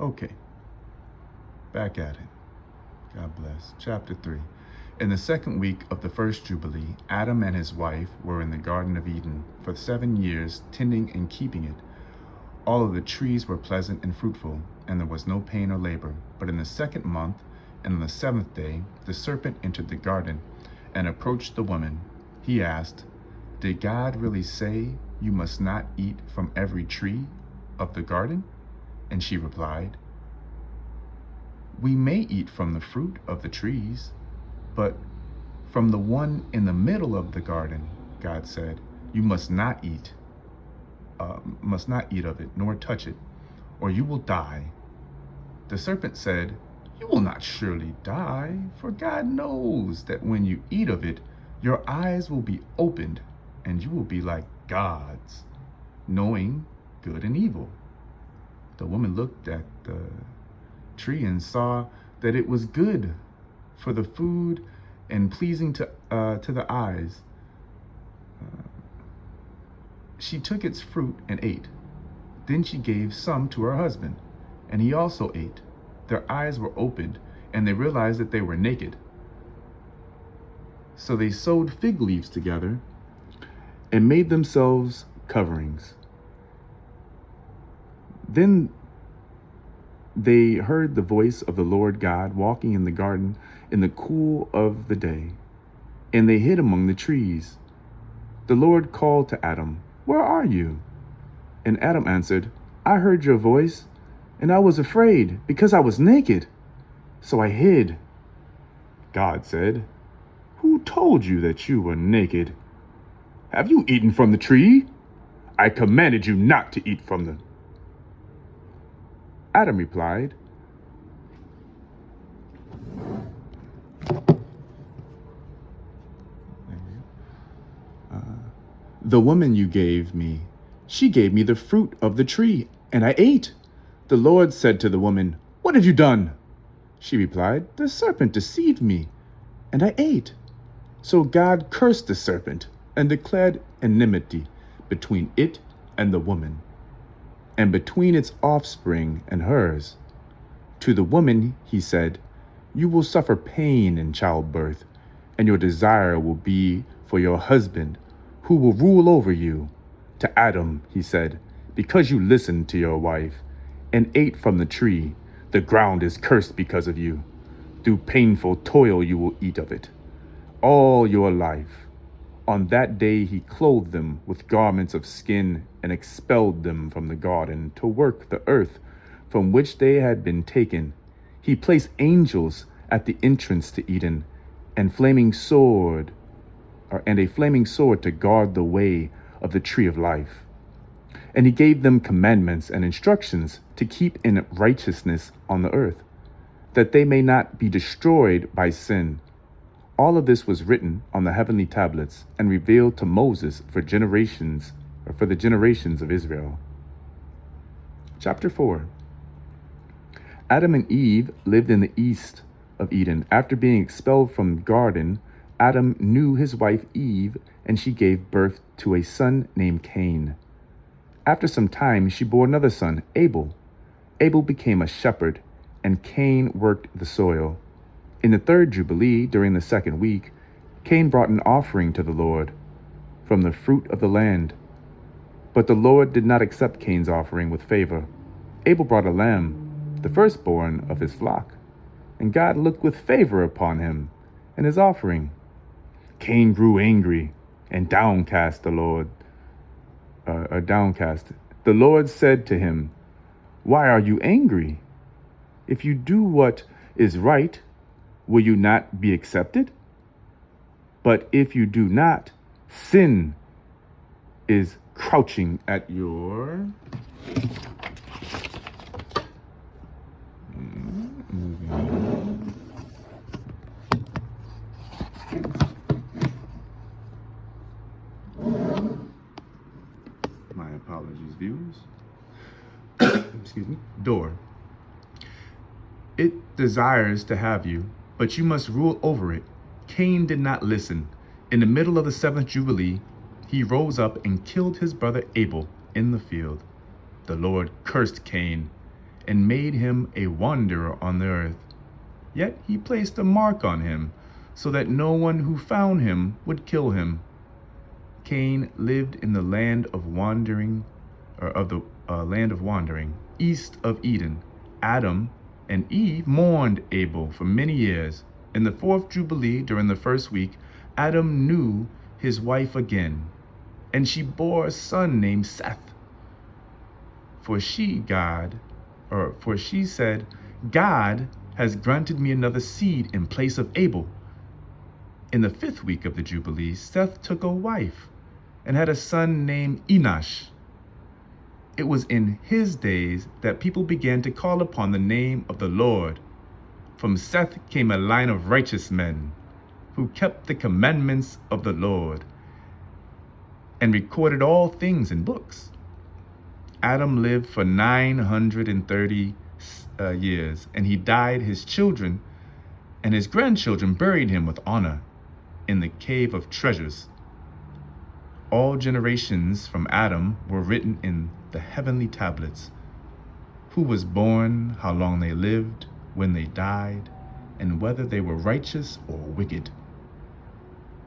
Okay, back at it. God bless. Chapter 3. In the second week of the first Jubilee, Adam and his wife were in the Garden of Eden for 7 years, tending and keeping it. All of the trees were pleasant and fruitful, and there was no pain or labor. But in the second month, and on the seventh day, the serpent entered the garden and approached the woman. He asked, "Did God really say you must not eat from every tree of the garden?" And she replied, "We may eat from the fruit of the trees, but from the one in the middle of the garden, God said, you must not eat of it, nor touch it, or you will die." The serpent said, "You will not surely die, for God knows that when you eat of it, your eyes will be opened, and you will be like gods, knowing good and evil." The woman looked at the tree and saw that it was good for the food and pleasing to the eyes. She took its fruit and ate. Then she gave some to her husband, and he also ate. Their eyes were opened, and they realized that they were naked. So they sewed fig leaves together and made themselves coverings. Then they heard the voice of the Lord God walking in the garden in the cool of the day, and they hid among the trees. The Lord called to Adam, "Where are you?" And Adam answered, "I heard your voice, and I was afraid because I was naked, so I hid." God said, "Who told you that you were naked? Have you eaten from the tree? I commanded you not to eat from the..." Adam replied, "The woman you gave me, she gave me the fruit of the tree, and I ate." The Lord said to the woman, "What have you done?" She replied, "The serpent deceived me, and I ate." So God cursed the serpent and declared enmity between it and the woman, and between its offspring and hers. To the woman he said, "You will suffer pain in childbirth, and your desire will be for your husband, who will rule over you." To Adam he said, "Because you listened to your wife and ate from the tree, the ground is cursed because of you. Through painful toil you will eat of it all your life." On that day he clothed them with garments of skin and expelled them from the garden to work the earth from which they had been taken. He placed angels at the entrance to Eden and a flaming sword to guard the way of the tree of life. And he gave them commandments and instructions to keep in righteousness on the earth, that they may not be destroyed by sin. All of this was written on the heavenly tablets and revealed to Moses for the generations of Israel. Chapter 4. Adam and Eve lived in the east of Eden. After being expelled from the garden, Adam knew his wife Eve, and she gave birth to a son named Cain. After some time, she bore another son, Abel. Abel became a shepherd, and Cain worked the soil. In the third Jubilee, during the second week, Cain brought an offering to the Lord from the fruit of the land. But the Lord did not accept Cain's offering with favor. Abel brought a lamb, the firstborn of his flock, and God looked with favor upon him and his offering. Cain grew angry and downcast. The Lord said to him, "Why are you angry? If you do what is right, will you not be accepted? But if you do not, sin is crouching at your..." My apologies, viewers. Excuse me. Door. It desires to have you, but you must rule over it. Cain did not listen. In the middle of the seventh Jubilee, he rose up and killed his brother Abel in the field. The Lord cursed Cain and made him a wanderer on the earth. Yet he placed a mark on him, so that no one who found him would kill him. Cain lived in the land of wandering, east of Eden. Adam and Eve mourned Abel for many years. In the fourth Jubilee, during the first week, Adam knew his wife again, and she bore a son named Seth. For she said, God has granted me another seed in place of Abel. In the fifth week of the Jubilee, Seth took a wife and had a son named Enosh. It was in his days that people began to call upon the name of the Lord. From Seth came a line of righteous men who kept the commandments of the Lord and recorded all things in books. Adam lived for 930 years, and he died. His children and his grandchildren buried him with honor in the cave of treasures. All generations from Adam were written in the heavenly tablets: who was born, how long they lived, when they died, and whether they were righteous or wicked.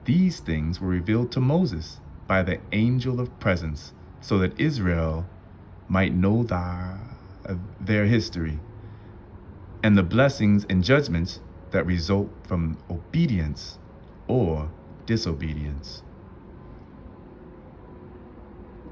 These things were revealed to Moses by the angel of presence, so that Israel might know their history and the blessings and judgments that result from obedience or disobedience.